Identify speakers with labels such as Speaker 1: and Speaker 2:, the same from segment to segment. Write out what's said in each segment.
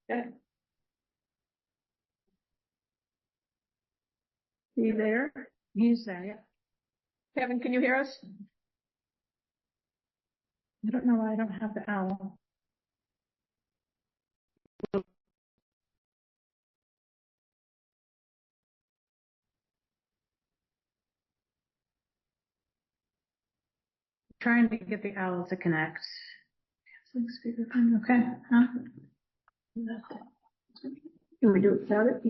Speaker 1: Okay. You there?
Speaker 2: He's there, yeah.
Speaker 1: Kevin, can you hear us?
Speaker 2: I don't know why I don't have the owl. Trying to get the owl to connect. Okay. Huh?
Speaker 1: Can we do it without it?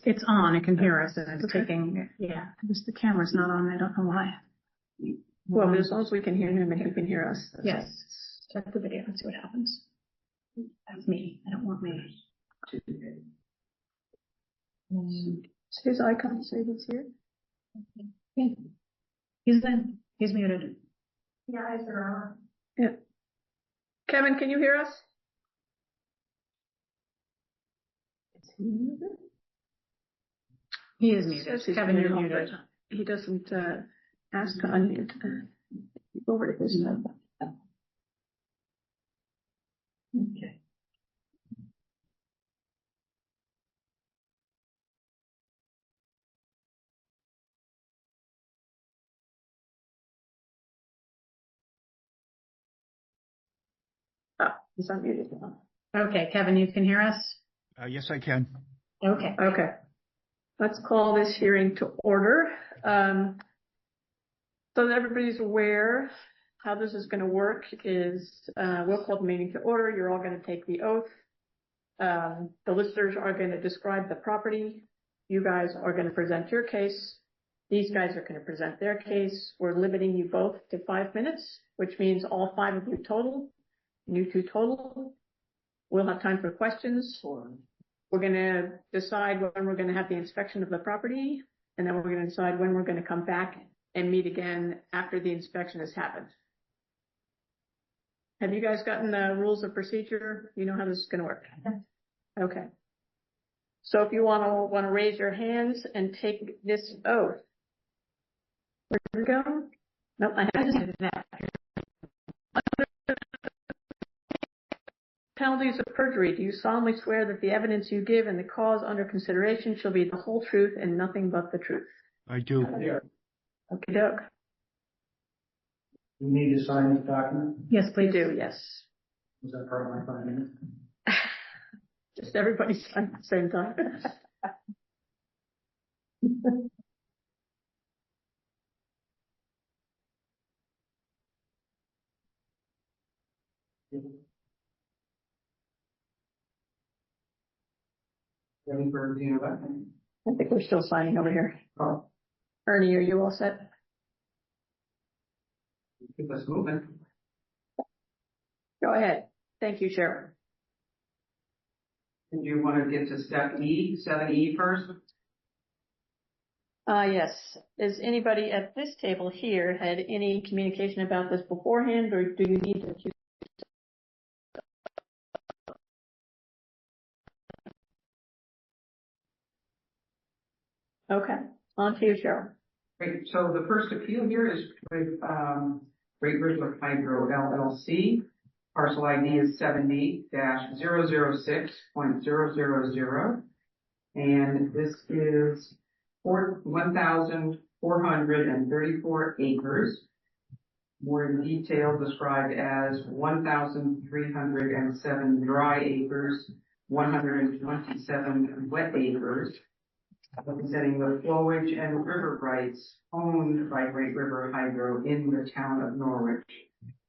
Speaker 2: It's on. It can hear us, and it's taking. Yeah, just the camera's not on. I don't know why.
Speaker 1: Well, as long as we can hear him and he can hear us.
Speaker 2: Yes. Check the video and see what happens. That's me. I don't want me.
Speaker 1: His icon say he's here.
Speaker 2: Yeah. He's in. He's muted.
Speaker 1: Yeah, eyes are on. Yeah. Kevin, can you hear us? Is he muted?
Speaker 2: He is muted.
Speaker 1: Kevin, you're muted. He doesn't ask to unmute. Go over to his side. Okay. Oh, he's unmuted now.
Speaker 2: Okay, Kevin, you can hear us?
Speaker 3: Yes, I can.
Speaker 2: Okay.
Speaker 1: Okay. Let's call this hearing to order. So that everybody's aware, how this is going to work is we'll call the meeting to order. You're all going to take the oath. The listeners are going to describe the property. You guys are going to present your case. These guys are going to present their case. We're limiting you both to 5 minutes, which means all 5 of you total, you 2 total. We'll have time for questions. We're going to decide when we're going to have the inspection of the property, and then we're going to decide when we're going to come back and meet again after the inspection has happened. Have you guys gotten the rules of procedure? You know how this is going to work? Okay. So if you want to raise your hands and take this oath. Where did it go? Nope, I have to do that. Penalties of perjury. Do you solemnly swear that the evidence you give and the cause under consideration shall be the whole truth and nothing but the truth?
Speaker 3: I do.
Speaker 1: Okay, doke.
Speaker 4: You need to sign this document?
Speaker 2: Yes, please.
Speaker 1: We do, yes.
Speaker 4: Was that part of my 5 minutes?
Speaker 1: Just everybody sign at the same time.
Speaker 4: Ready for the introduction?
Speaker 1: I think we're still signing over here.
Speaker 4: Oh,
Speaker 1: Ernie, are you all set?
Speaker 4: keep us moving.
Speaker 1: Go ahead. Thank you, Sharon.
Speaker 4: And you want to get to step E, 7E first?
Speaker 1: Yes. Has anybody at this table here had any communication about this beforehand, or do you need to? Okay. On to you, Cheryl.
Speaker 4: Great. So the first appeal here is with Great River Hydro LLC. Parcel ID is 70-006.000. And this is 1,434 acres. More in detail described as 1,307 dry acres, 127 wet acres, representing the flowage and river rights owned by Great River Hydro in the town of Norwich.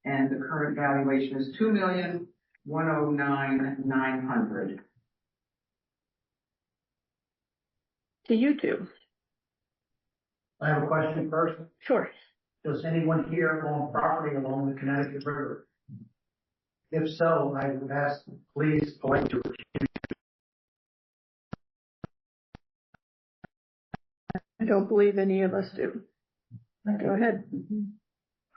Speaker 4: And the current valuation is $2,109,900.
Speaker 1: To you two.
Speaker 5: I have a question first.
Speaker 1: Sure.
Speaker 5: Does anyone here own property along the Connecticut River? If so, I would ask, please point to it.
Speaker 1: I don't believe any of us do. Go ahead.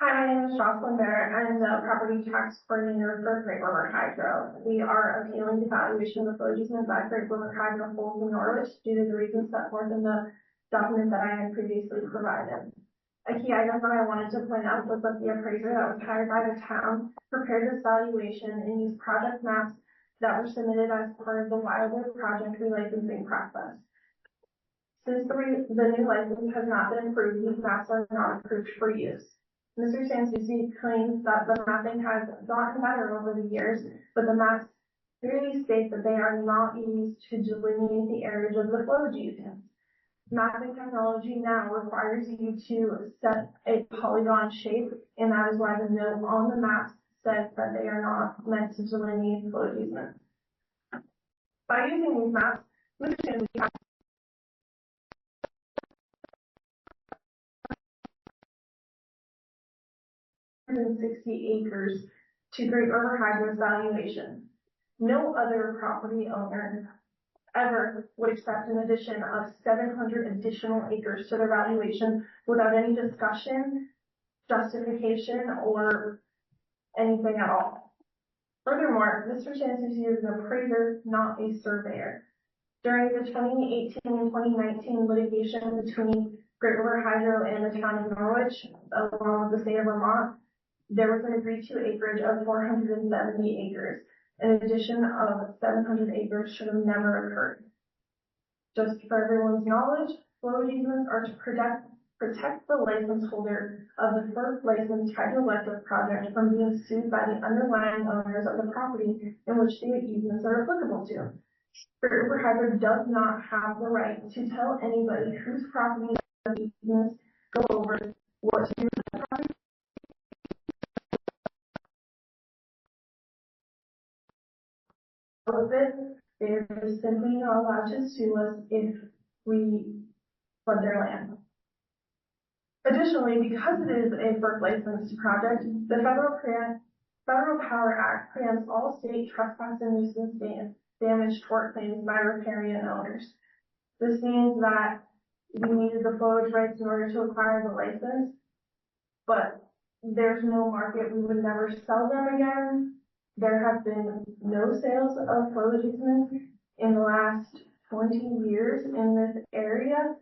Speaker 6: Hi, my name is Jocelyn Barrett. I'm the property tax coordinator for Great River Hydro. We are appealing the valuation of the flow easement by Great River Hydro Holes in Norwich due to the reasons set forth in the document that I had previously provided. A key item that I wanted to point out was that the appraiser that was hired by the town prepared this valuation and used project maps that were submitted as part of the Wildwood project relicensing process. Since the new license has not been approved, these maps are not approved for use. Mr. Sansucci claims that the mapping has gotten better over the years, but the maps clearly state that they are not used to delineate the areas of the flow using. Mapping technology now requires you to set a polygon shape, and that is why the note on the maps says that they are not meant to delineate flow easements. By using these maps, Mr. Sansucci has 160 acres to Great River Hydro's valuation. No other property owner ever would accept an addition of 700 additional acres to their valuation without any discussion, justification, or anything at all. Furthermore, Mr. Sansucci is an appraiser, not a surveyor. During the 2018 and 2019 litigation between Great River Hydro and the town of Norwich, along with the state of Vermont, there was an agreed to acreage of 470 acres. An addition of 700 acres should have never occurred. Just for everyone's knowledge, flow easements are to protect the license holder of the first licensed hydroelectric project from being sued by the underlying owners of the property in which the easements are applicable to. Great River Hydro does not have the right to tell anybody whose property the easements go over what to do with the property. With it, they're simply not allowed to sue us if we flood their land. Additionally, because it is a FERC licensed project, the Federal Power Act preempts all state trespass and nuisance damage tort claims by riparian owners. This means that we needed the flowage rights in order to acquire the license, but there's no market. We would never sell them again. There have been no sales of flowage easements in the last 20 years in this area.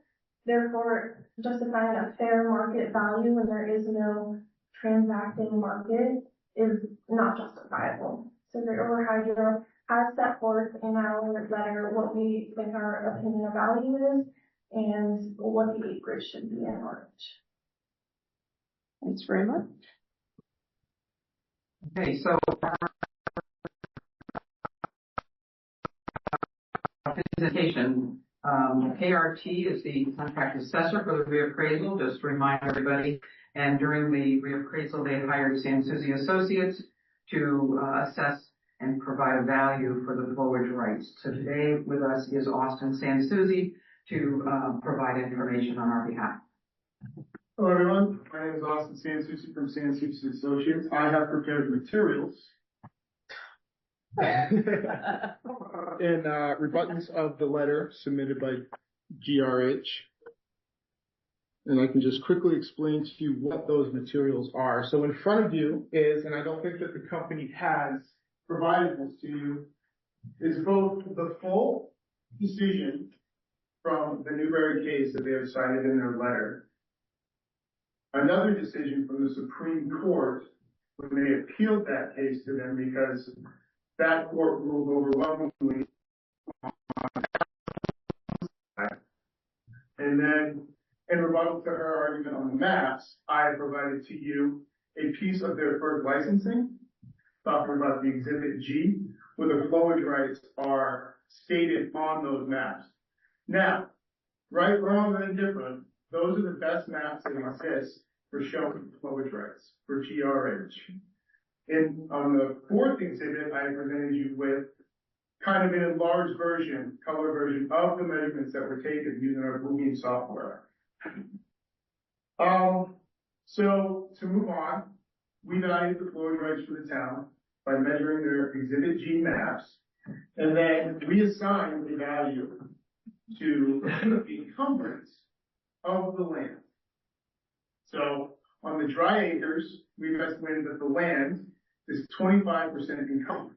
Speaker 6: Therefore, justifying a fair market value when there is no transacting market is not justifiable. So Great River Hydro has set forth in our letter what we think our opinion of value is and what the acreage should be in Norwich.
Speaker 1: Thanks very much.
Speaker 4: Okay, so presentation. KRT is the contract assessor for the reappraisal, just to remind everybody. And during the reappraisal, they hired Sansucci Associates to assess and provide a value for the flowage rights. So today with us is Austin Sansucci to provide information on our behalf.
Speaker 3: Hello everyone, my name is Austin Sansucci from Sansucci Associates. I have prepared materials in rebuttance of the letter submitted by GRH. And I can just quickly explain to you what those materials are. So in front of you is, and I don't think that the company has provided this to you, is both the full decision from the Newberry case that they have cited in their letter, another decision from the Supreme Court when they appealed that case to them because that court ruled overwhelmingly on that. And then in rebuttal to her argument on the maps, I provided to you a piece of their first licensing, talking about the Exhibit G, where the flowage rights are stated on those maps. Now, right, wrong, and indifferent, those are the best maps that exist for showing flowage rights for GRH. And on the fourth exhibit, I presented you with kind of an enlarged version, color version of the measurements that were taken using our Boolean software. So to move on, we valued the flowage rights for the town by measuring their Exhibit G maps, and then we assigned the value to the encumbrance of the land. So on the dry acres, we've estimated that the land is 25% encumbered.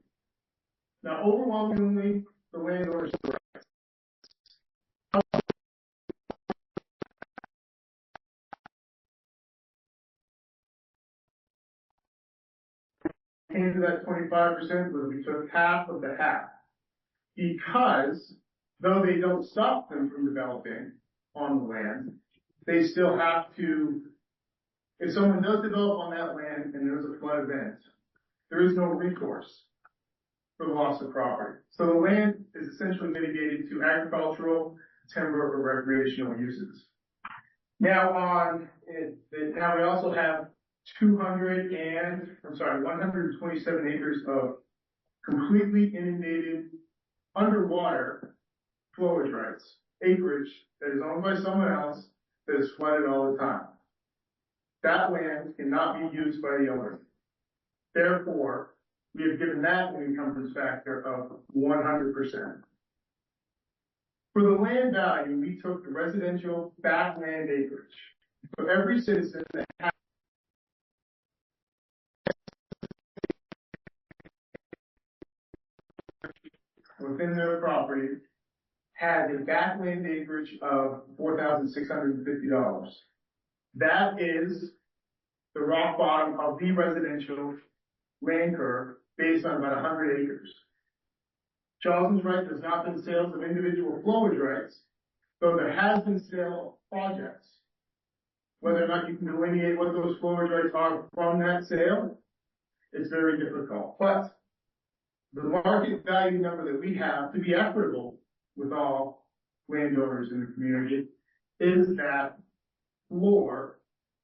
Speaker 3: Now, overwhelmingly, the landowners are right. came to that 25% was we took half of the half. Because though they don't stop them from developing on the land, they still have to, if someone does develop on that land and there's a flood event, there is no recourse for the loss of property. So the land is essentially mitigated to agricultural, timber, or recreational uses. Now now we also have 127 acres of completely inundated underwater flowage rights, acreage that is owned by someone else that is flooded all the time. That land cannot be used by the owner. Therefore, we have given that an encumbrance factor of 100%. For the land value, we took the residential backland acreage. So every citizen that has within their property has a backland acreage of $4,650. That is the rock bottom of the residential land curve based on about 100 acres. Charleston's right does not been sales of individual flowage rights, though there has been sale of projects. Whether or not you can delineate what those flowage rights are from that sale, it's very difficult. But the market value number that we have to be equitable with all landowners in the community is that floor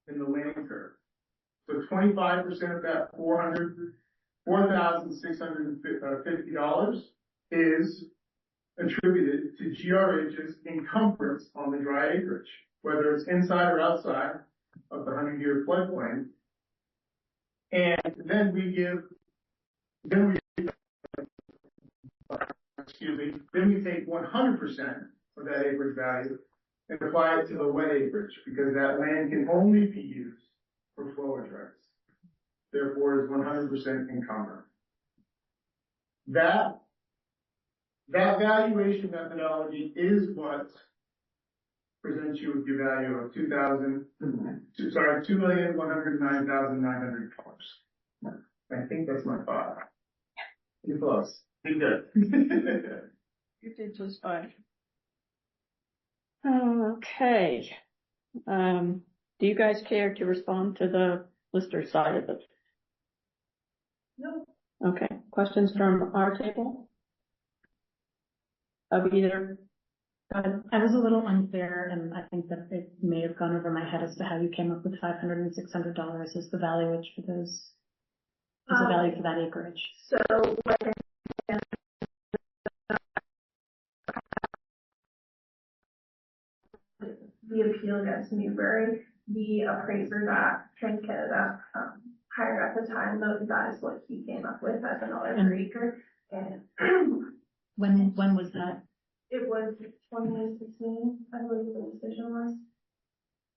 Speaker 3: in the land curve. So 25% of that $4,650 is attributed to GRH's encumbrance on the dry acreage, whether it's inside or outside of the 100-year floodplain. And then we take 100% of that acreage value and apply it to the wet acreage, because that land can only be used for flowage rights. Therefore, is 100% encumbered. That valuation methodology is what presents you with your value of $2,109,900. I think that's my file. You're close. You're good.
Speaker 1: You did just fine. Okay. Do you guys care to respond to the lister side of it?
Speaker 6: No.
Speaker 1: Okay. Questions from our table? Of either?
Speaker 2: I was a little unclear, and I think that it may have gone over my head as to how you came up with $500 and $600 as the valuage for those, as the value for that acreage.
Speaker 6: So, like I said, the appeal against Newbury, the appraiser that TransCanada hired at the time, that is what he came up with as an dollar per acre. And
Speaker 2: when was that?
Speaker 6: it was 2016, I believe the decision was.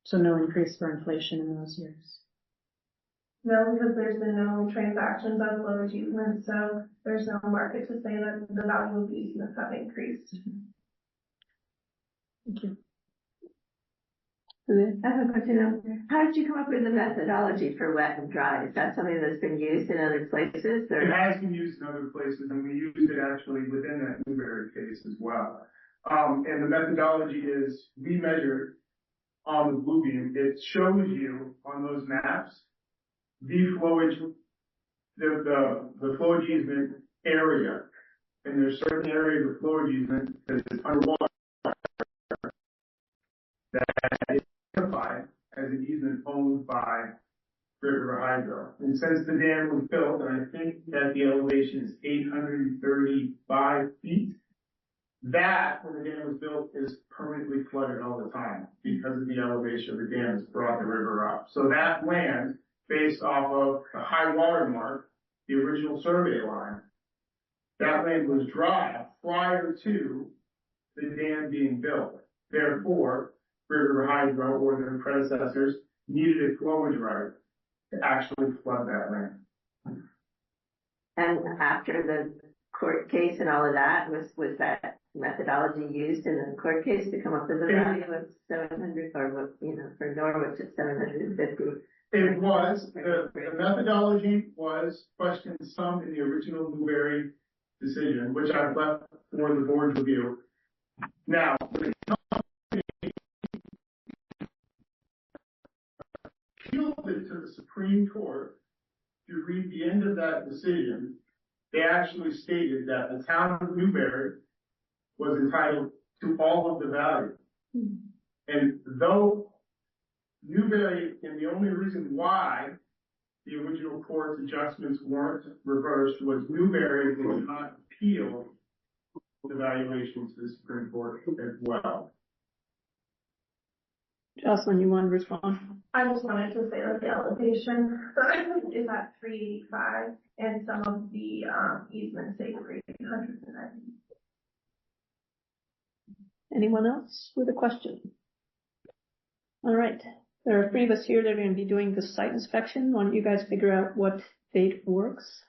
Speaker 2: So no increase for inflation in those years.
Speaker 6: No, because there's been no transactions of low achievement, so there's no market to say that the value of the easements have increased.
Speaker 2: Thank you.
Speaker 7: I have a question. How did you come up with the methodology for wet and dry? Is that something that's been used in other places? Or?
Speaker 3: It has been used in other places, and we used it actually within that Newbury case as well. And the methodology is we measured on the blue beam. It shows you on those maps the flowage, the flowage easement area, and there's certain areas of flowage easement that is underwater that is identified as an easement owned by River Hydro. And since the dam was built, and I think that the elevation is 835 feet, that, when the dam was built, is permanently flooded all the time because of the elevation of the dam has brought the river up. So that land, based off of the high water mark, the original survey line, that land was dry prior to the dam being built. Therefore, River Hydro or their predecessors needed a flowage right to actually flood that land.
Speaker 7: And after the court case and all of that, was that methodology used in the court case to come up with a value of 700 or what, for Norwich at 750?
Speaker 3: It was, the methodology was questioned some in the original Newberry decision, which I've left for the board's review. Now, when it appealed it to the Supreme Court, if you read the end of that decision, they actually stated that the town of Newberry was entitled to all of the value. And though Newberry, and the only reason why the original court's adjustments weren't reversed was Newberry did not appeal the valuation to the Supreme Court as well.
Speaker 1: Jocelyn, you want to respond?
Speaker 6: I just wanted to say that the elevation is at 385 and some of the easements say 390.
Speaker 1: Anyone else with a question? All right. There are three of us here that are going to be doing the site inspection. Why don't you guys figure out what date works?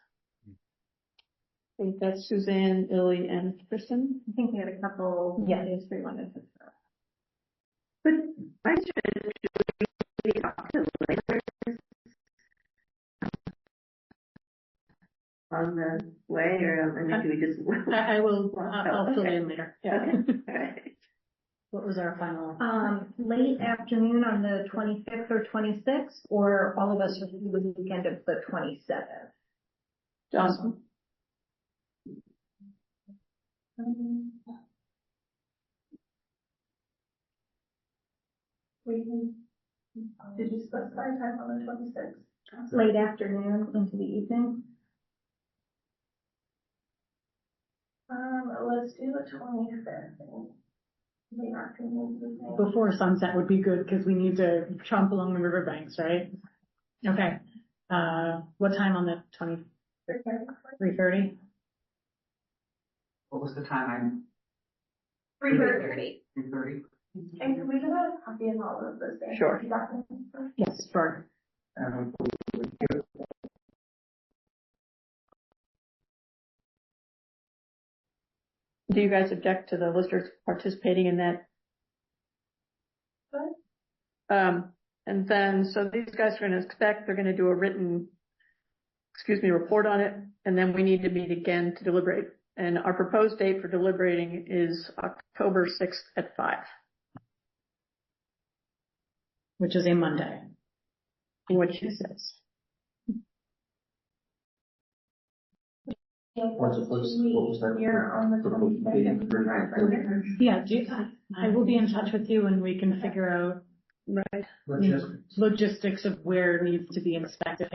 Speaker 1: I think that's Suzanne, Illy, and Kristen.
Speaker 2: I think we had a couple.
Speaker 1: Yeah, there's three wanted to.
Speaker 7: But I should we talk to later on the way, or do we just?
Speaker 2: I will. I'll fill you in later.
Speaker 1: Yeah.
Speaker 7: Okay. All right.
Speaker 2: What was our final?
Speaker 8: Late afternoon on the 25th or 26th, or all of us are the weekend of the 27th.
Speaker 1: Jocelyn.
Speaker 6: Did you specify a time on the 26th?
Speaker 8: Late afternoon into the evening.
Speaker 6: Let's do the 25th. Late afternoon.
Speaker 2: Before sunset would be good because we need to chomp along the riverbanks, right? Okay. What time on the 20th? 3:30?
Speaker 4: What was the time?
Speaker 6: 3:30.
Speaker 4: 3:30?
Speaker 6: And can we get a copy of all of those things?
Speaker 1: Sure.
Speaker 2: Yes, sure.
Speaker 1: Do you guys object to the listers participating in that?
Speaker 6: What?
Speaker 1: And then, so these guys are going to inspect, they're going to do a written, report on it, and then we need to meet again to deliberate. And our proposed date for deliberating is October 6th at 5.
Speaker 2: Which is a Monday.
Speaker 1: What she says.
Speaker 6: What was that? Here on the 22nd.
Speaker 2: Yeah, I will be in touch with you and we can figure out
Speaker 1: Right.
Speaker 2: logistics of where it needs to be inspected.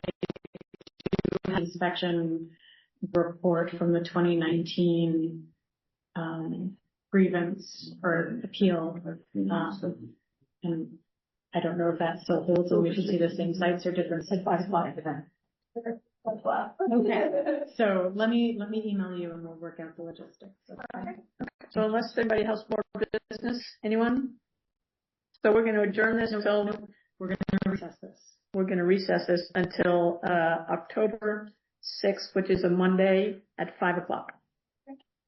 Speaker 2: Inspection report from the 2019 grievance or appeal. And I don't know if that still holds, or we should see the same sites or different sites. Okay, so let me email you and we'll work out the logistics. Okay.
Speaker 1: So unless anybody has more business, anyone? So we're going to adjourn this until
Speaker 2: We're going to recess this
Speaker 1: until October 6th, which is a Monday at 5 o'clock.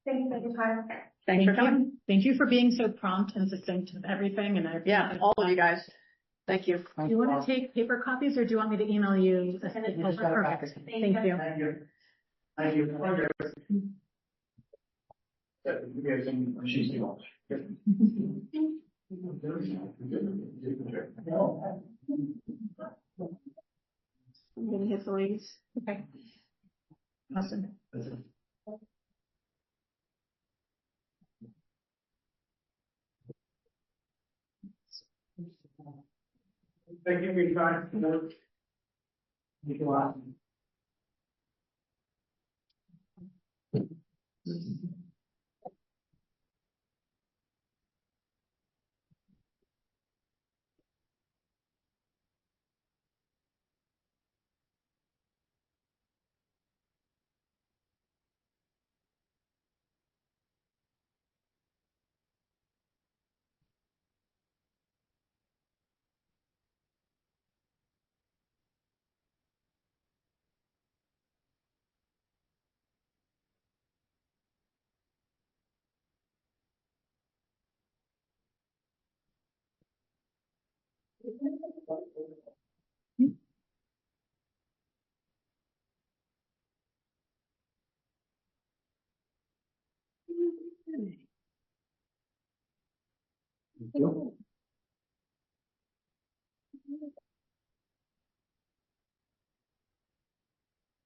Speaker 6: Thank you for your time.
Speaker 1: Thanks for coming.
Speaker 2: Thank you for being so prompt and succinct with everything. And
Speaker 1: Yeah, all of you guys. Thank you.
Speaker 2: Do you want to take paper copies or do you want me to email you? Perfect. Thank you.
Speaker 5: Thank you. Thank you.
Speaker 1: I'm going to hit the links.
Speaker 2: Okay. Awesome.
Speaker 5: Thank you for your time. Thank you a lot.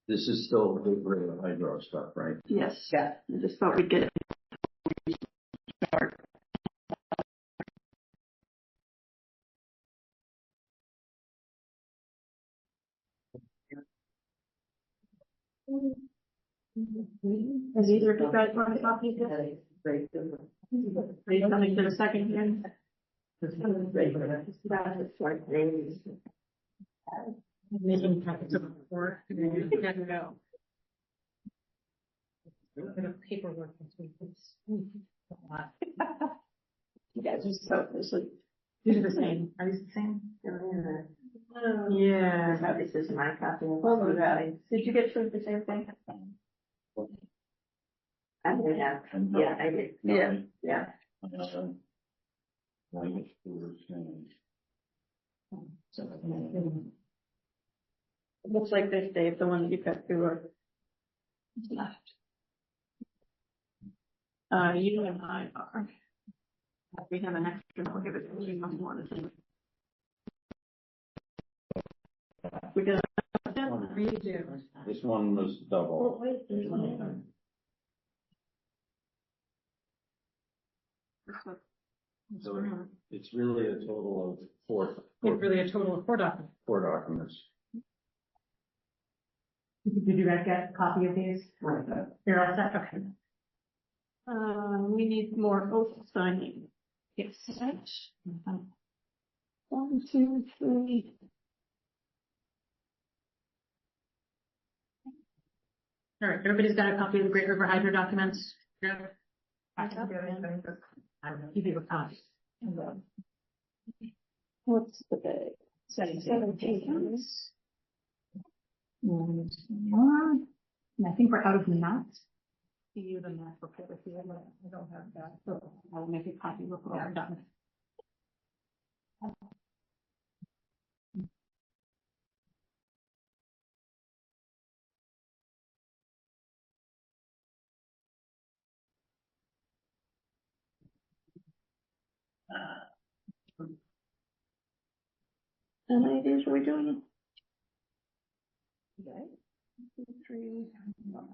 Speaker 9: This is still the regular hydro stuff, right?
Speaker 1: Yes. Yeah. I just thought we'd get it. Is either of you guys want to copy this? Are you coming to the second hearing? Making copies of the report. You never know. Paperwork. You guys are so busy. These are the same. Are these the same? Yeah. This is my copy of the Valley. Did you get through the same thing? I did have. Yeah, I did. Yeah. Yeah. It looks like this, Dave, the one that you got through are left. You and I are. If we have an extra, I'll give it to you. Must want to. We got redo.
Speaker 9: This one was double.
Speaker 1: Oh, wait, there's one more.
Speaker 9: So it's really a total of four.
Speaker 2: It's really a total of 4 documents.
Speaker 9: 4 documents.
Speaker 2: Did you guys get a copy of these?
Speaker 5: Right.
Speaker 2: You're all set? Okay.
Speaker 1: We need more oath signing.
Speaker 2: Yes.
Speaker 1: 1, 2, 3.
Speaker 2: All right, everybody's got a copy of the Great River Hydro documents? Yeah. You give a copy.
Speaker 1: What's the day? 17.
Speaker 2: And I think we're out of maps. You the map report with you. I don't have that. So I'll make a copy before I'm done.
Speaker 1: How many days are we doing? Okay. 2, 3, 4.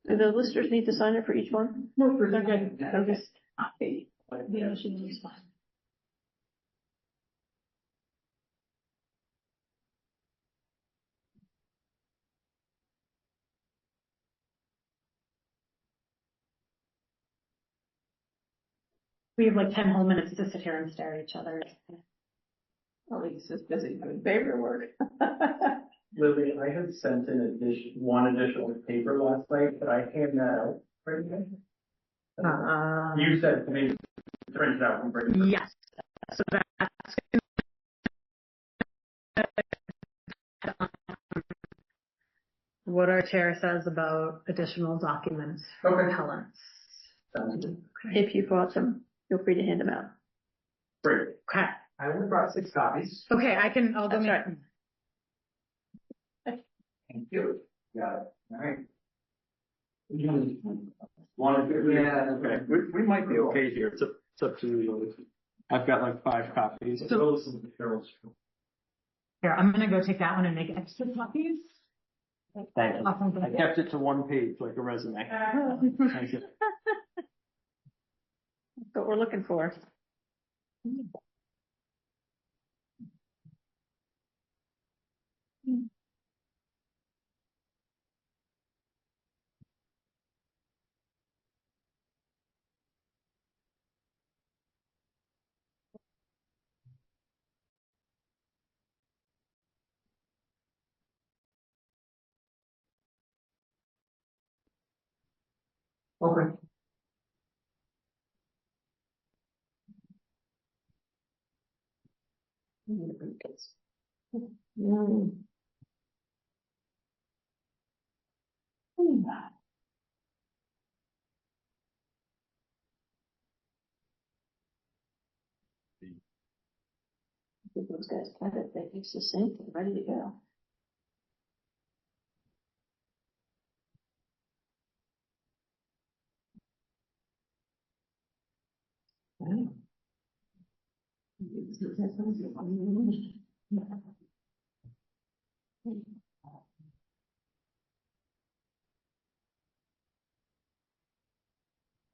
Speaker 1: Do the listers need to sign it for each one?
Speaker 2: No, they're good.
Speaker 1: They're just copy.
Speaker 2: Yeah, she needs one. We have like 10 whole minutes to sit here and stare at each other.
Speaker 1: Lisa's busy doing paperwork.
Speaker 5: Lily, I had sent in one additional paper last night, but I hand that out right now. You said to me, print it out and bring it.
Speaker 2: Yes. So that's what our chair says about additional documents for appellants.
Speaker 5: Sounds good.
Speaker 1: If you bought them, feel free to hand them out.
Speaker 5: Great.
Speaker 2: Okay.
Speaker 5: I only brought 6 copies.
Speaker 2: Okay, I'll go
Speaker 1: That's
Speaker 2: make
Speaker 1: right.
Speaker 2: them.
Speaker 5: Thank you. Got it. All right.
Speaker 9: Yeah, okay. We might be okay here. It's up to you. I've got like 5 copies.
Speaker 2: So, here, I'm gonna go take that one and make extra copies.
Speaker 9: Thank you.
Speaker 2: Awesome.
Speaker 9: I kept it to 1 page like a resume. Thank you.
Speaker 1: That's what we're looking for.
Speaker 5: Okay.
Speaker 7: Give those guys credit, they fix the sink, they're ready to go.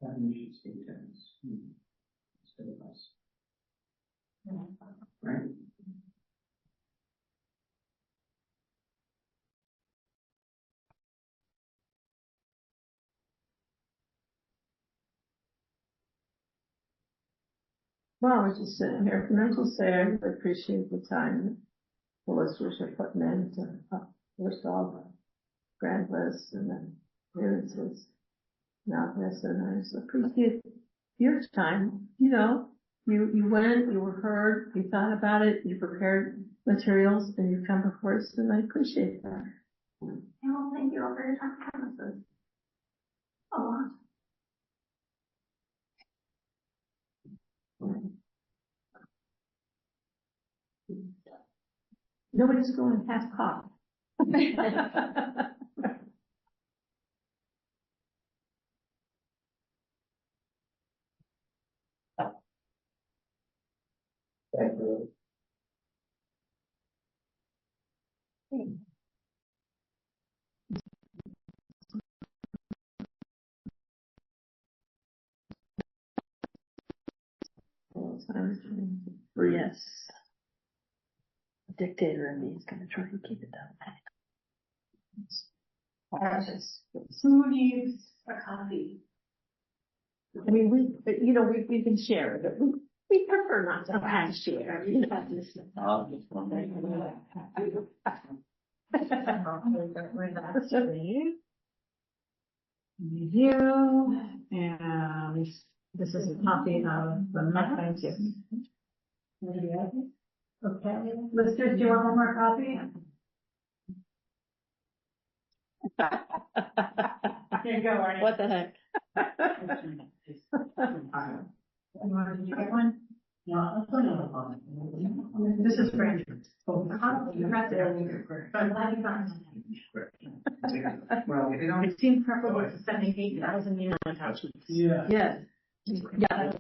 Speaker 5: That should stay tense. Instead of us. Right?
Speaker 7: Well, I was just sitting here, can I just say I appreciate the time the listeners are putting in to, first off, grand list and then clearances. Now this, and I just appreciate your time, you went, you were heard, you thought about it, you prepared materials, and you come before us, and I appreciate that.
Speaker 6: Well, thank you all for your time. This is a lot.
Speaker 7: Nobody's going past pop.
Speaker 5: Thank you.
Speaker 7: Yes. The dictator in me is going to try and keep it down.
Speaker 2: Who needs a copy?
Speaker 7: I mean, we've been sharing, but we prefer not to have share. You know, this is all.
Speaker 2: You, and this is a copy of the map. Thank you. Okay, listeners, do you want one more copy? Here you go, Arnie.
Speaker 7: What the heck?
Speaker 2: Did you get one? No, this is French.
Speaker 4: Well, if you don't.
Speaker 2: It seems preferable to sending 8,000 email attachments.
Speaker 5: Yeah.
Speaker 7: Yes. Yeah.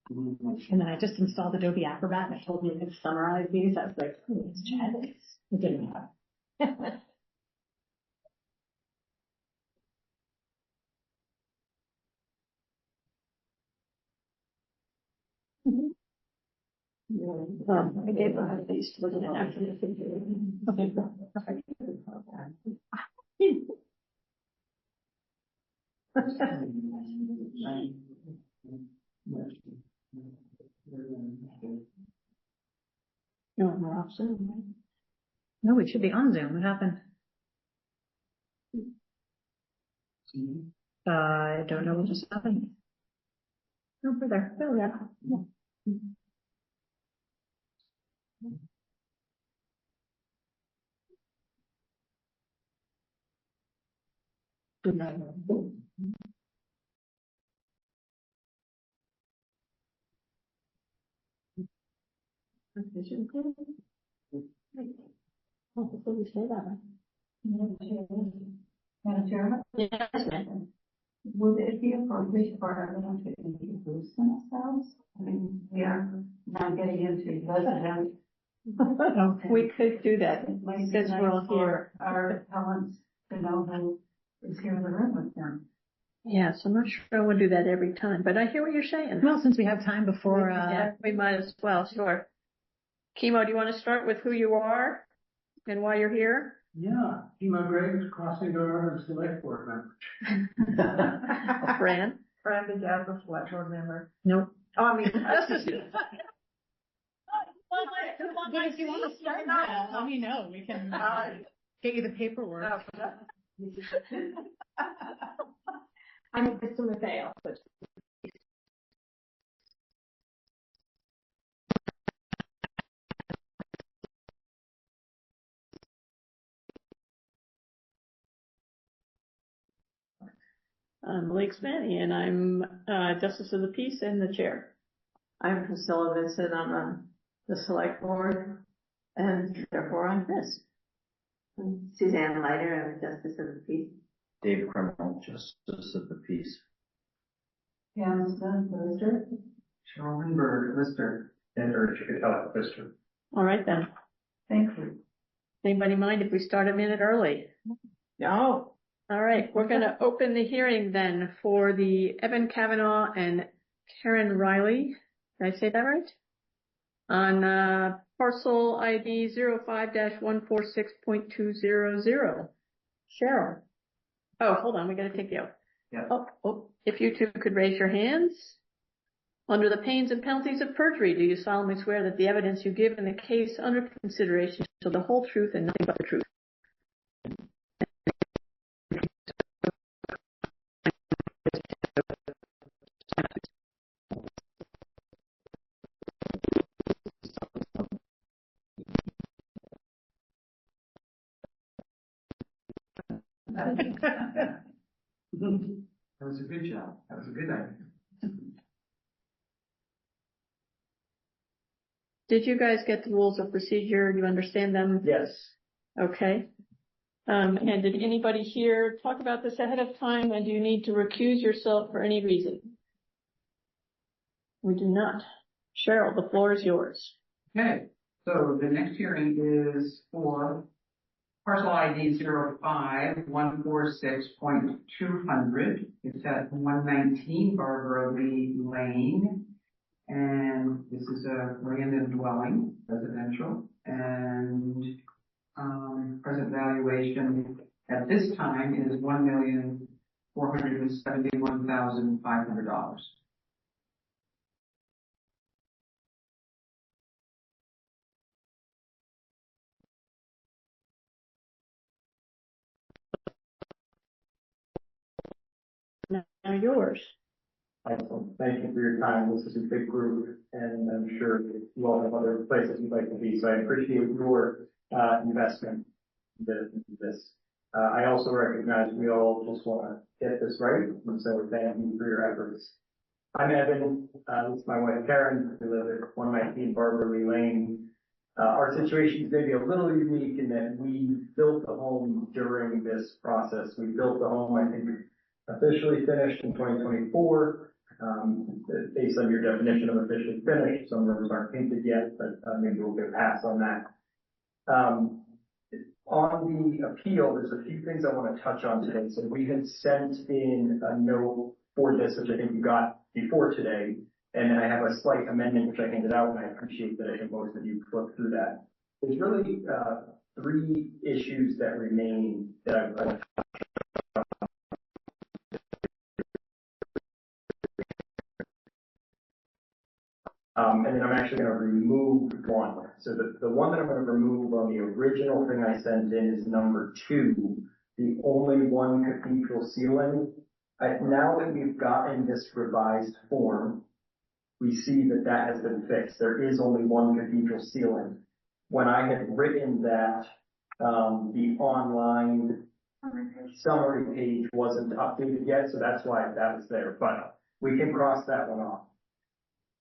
Speaker 2: And then I just installed Adobe Acrobat and it told me it could summarize these. I was like, it's Chad. It didn't have.
Speaker 7: I gave her these to look at after the thing. Okay. No, we're off Zoom.
Speaker 2: No, we should be on Zoom. What happened? I don't know what just happened. No, we're there. Oh, yeah.
Speaker 7: Good night. Oh, before we say that,
Speaker 8: Madam Chair,
Speaker 7: yes, ma'am.
Speaker 8: would it be appropriate for everyone to introduce themselves? I mean, we are now getting into resident.
Speaker 7: We could do that, since we're all here.
Speaker 8: Our appellants to know who is here in the room with them.
Speaker 7: Yes, I'm not sure I would do that every time, but I hear what you're saying.
Speaker 2: Well, since we have time before,
Speaker 7: Yeah, we might as well, sure. Chemo, do you want to start with who you are and why you're here?
Speaker 5: Yeah, Emo Graves, Crossing Guard Select Board member.
Speaker 7: Fran?
Speaker 8: Fran DeGazza, select board member.
Speaker 2: nope.
Speaker 8: Oh, I mean,
Speaker 2: But if you want to start now, let me know. We can get you the paperwork.
Speaker 8: I'm a victim of fail, but
Speaker 1: I'm Lake Spanny, and I'm Justice of the Peace and the Chair.
Speaker 7: I'm Priscilla Vincent. I'm on the select board, and therefore I'm this. I'm Suzanne Leiter. I'm Justice of the Peace.
Speaker 5: Dave Criminal, Justice of the Peace.
Speaker 8: Pam Stone, Lister.
Speaker 4: Cheryl Lindbergh, Lister.
Speaker 5: And Urge Kitchel, Lister.
Speaker 1: All right then.
Speaker 8: Thank you.
Speaker 1: Anybody mind if we start a minute early?
Speaker 7: No.
Speaker 1: All right, we're going to open the hearing then for the Evan Cavanaugh and Karen Riley. Did I say that right? On parcel ID 05-146.200. Cheryl. Oh, hold on, we got to take the oath.
Speaker 4: Yeah.
Speaker 1: Oh, if you two could raise your hands. Under the pains and penalties of perjury, do you solemnly swear that the evidence you give in the case under consideration shall the whole truth and nothing but the truth?
Speaker 4: That was a good job. That was a good idea.
Speaker 1: Did you guys get the rules of procedure? Do you understand them?
Speaker 5: Yes.
Speaker 1: Okay. And did anybody here talk about this ahead of time, and do you need to recuse yourself for any reason? We do not. Cheryl, the floor is yours.
Speaker 4: Okay, so the next hearing is for parcel ID 05-146.200. It's at 119 Barbara Lee Lane. And this is a random dwelling, residential, and present valuation at this time is $1,471,500.
Speaker 1: Now yours.
Speaker 5: Excellent. Thank you for your time. This is a big group, and I'm sure you all have other places you'd like to be. So I appreciate your investment in this. I also recognize we all just want to get this right, and so thank you for your efforts. I'm Evan. This is my wife Karen. We live at 119 Barbara Lee Lane. Our situation is maybe a little unique in that we built the home during this process. We built the home, I think, officially finished in 2024. Based on your definition of officially finished, some rooms aren't painted yet, but maybe we'll get a pass on that. On the appeal, there's a few things I want to touch on today. So we had sent in a note for this, which I think you got before today, and then I have a slight amendment which I handed out, and I appreciate that I think most of you flipped through that. There's really three issues that remain that I want to and then I'm actually going to remove one. So the one that I'm going to remove on the original thing I sent in is number 2, the only one cathedral ceiling. Now that we've gotten this revised form, we see that that has been fixed. There is only one cathedral ceiling. When I had written that, the online summary page wasn't updated yet, so that's why that was there. But we can cross that one off.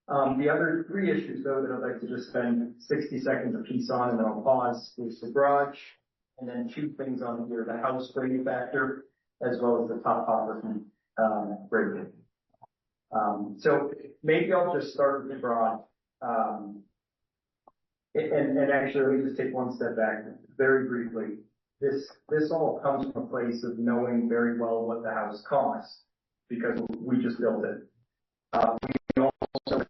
Speaker 5: The other 3 issues, though, that I'd like to just spend 60 seconds apiece on, and then I'll pause, is the garage, and then 2 things on here, the house rating factor, as well as the topography rating. So maybe I'll just start with the garage. And actually, let me just take one step back very briefly. This all comes from a place of knowing very well what the house costs, because we just built it. We also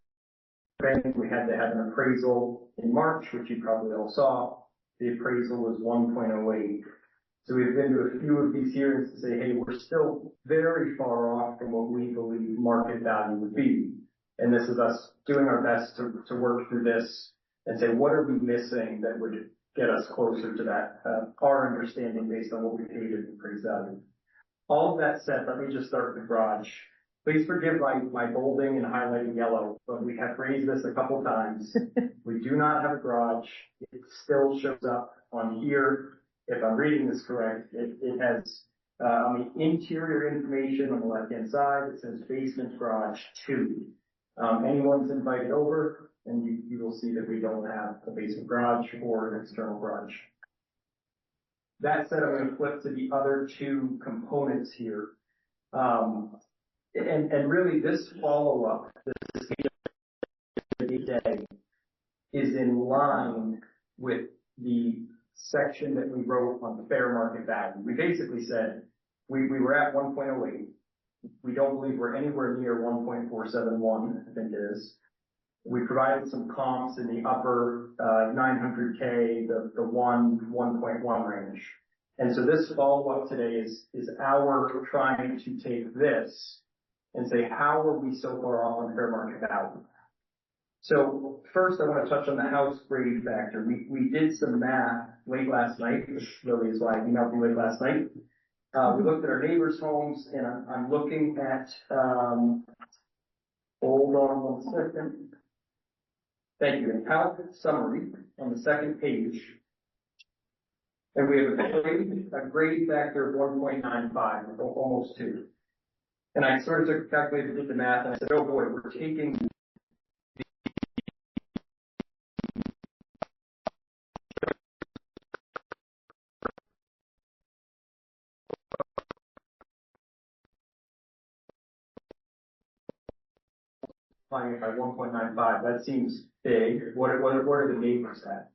Speaker 5: we had to have an appraisal in March, which you probably all saw. The appraisal was 1.08. So we've been to a few of these hearings to say, hey, we're still very far off from what we believe market value would be. And this is us doing our best to work through this and say, what are we missing that would get us closer to that, our understanding based on what we paid in appraised value. All of that said, let me just start with the garage. Please forgive my bolding and highlighting yellow, but we have raised this a couple times. We do not have a garage. It still shows up on here. If I'm reading this correct, it has On the interior information on the left-hand side, it says basement garage 2. Anyone's invited over, and you will see that we don't have a basement garage or an external garage. That said, I'm going to flip to the other two components here. And really this follow-up, this day, is in line with the section that we wrote on the fair market value. We basically said we were at 1.08. We don't believe we're anywhere near 1.471, I think it is. We provided some comps in the upper 900K, the 1.1 range. And so this follow-up today is our trying to take this and say, how are we so far off on fair market value? So first, I want to touch on the house grade factor. We did some math late last night, which really is why I emailed you late last night. We looked at our neighbors' homes, and I'm looking at, hold on one second. Thank you. House summary on the second page. And we have a grade factor of 1.95, almost 2. And I sort of calculated, did the math, and I said, oh boy, we're taking it by 1.95. That seems big. What are the neighbors at?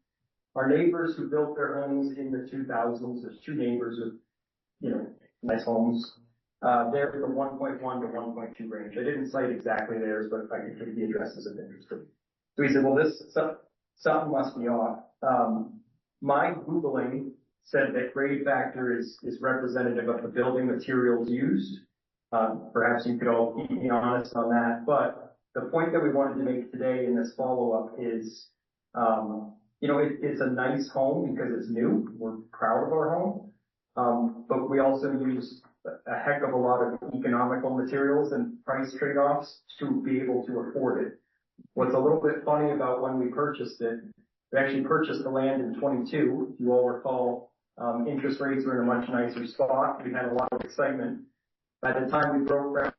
Speaker 5: Our neighbors who built their homes in the 2000s, there's two neighbors with, nice homes. They're the 1.1 to 1.2 range. I didn't cite exactly theirs, but I could give the addresses if interested. So he said, well, something must be off. My Googling said that grade factor is representative of the building materials used. Perhaps you could all keep me honest on that, but the point that we wanted to make today in this follow-up is, it's a nice home because it's new. We're proud of our home. But we also use a heck of a lot of economical materials and price trade-offs to be able to afford it. What's a little bit funny about when we purchased it, we actually purchased the land in 22. If you all recall, interest rates were in a much nicer spot. We had a lot of excitement. By the time we broke ground,